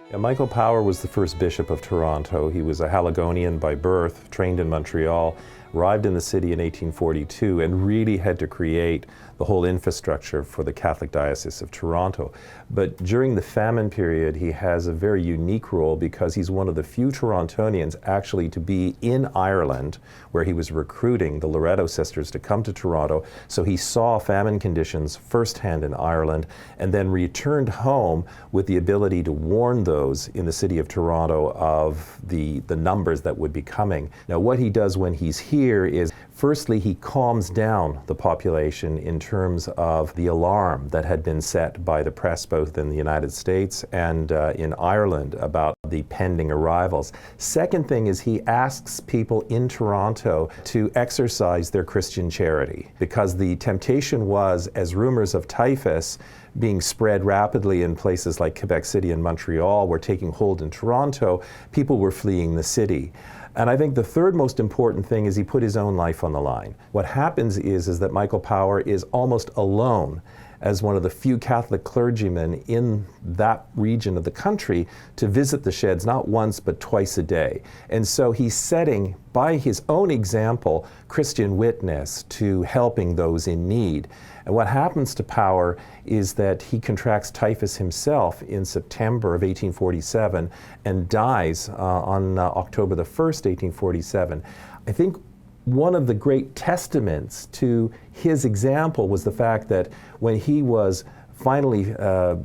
Yeah, Michael Power was the first bishop of Toronto. He was a Haligonian by birth, trained in Montreal, arrived in the city in 1842, and really had to create the whole infrastructure for the Catholic Diocese of Toronto. But during the famine period, he has a very unique role because he's one of the few Torontonians actually to be in Ireland, where he was recruiting the Loretto sisters to come to Toronto. So he saw famine conditions firsthand in Ireland and then returned home with the ability to warn those in the city of Toronto of the numbers that would be coming. Now, what he does when he's here is, firstly, he calms down the population in terms of the alarm that had been set by the press both in the United States and in Ireland about the pending arrivals. Second thing is he asks people in Toronto to exercise their Christian charity, because the temptation was, as rumors of typhus being spread rapidly in places like Quebec City and Montreal were taking hold in Toronto, people were fleeing the city. And I think the third most important thing is he put his own life on the line. What happens is that Michael Power is almost alone as one of the few Catholic clergymen in that region of the country to visit the sheds not once but twice a day. And so he's setting, by his own example, Christian witness to helping those in need. And what happens to Power is that he contracts typhus himself in September of 1847 and dies on October the 1st, 1847. I think one of the great testaments to his example was the fact that when he was finally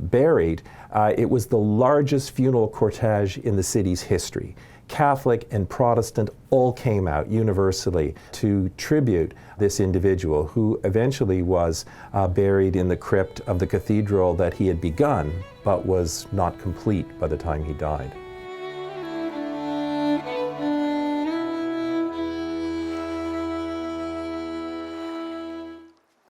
buried, it was the largest funeral cortege in the city's history. Catholic and Protestant all came out universally to tribute this individual, who eventually was buried in the crypt of the cathedral that he had begun but was not complete by the time he died.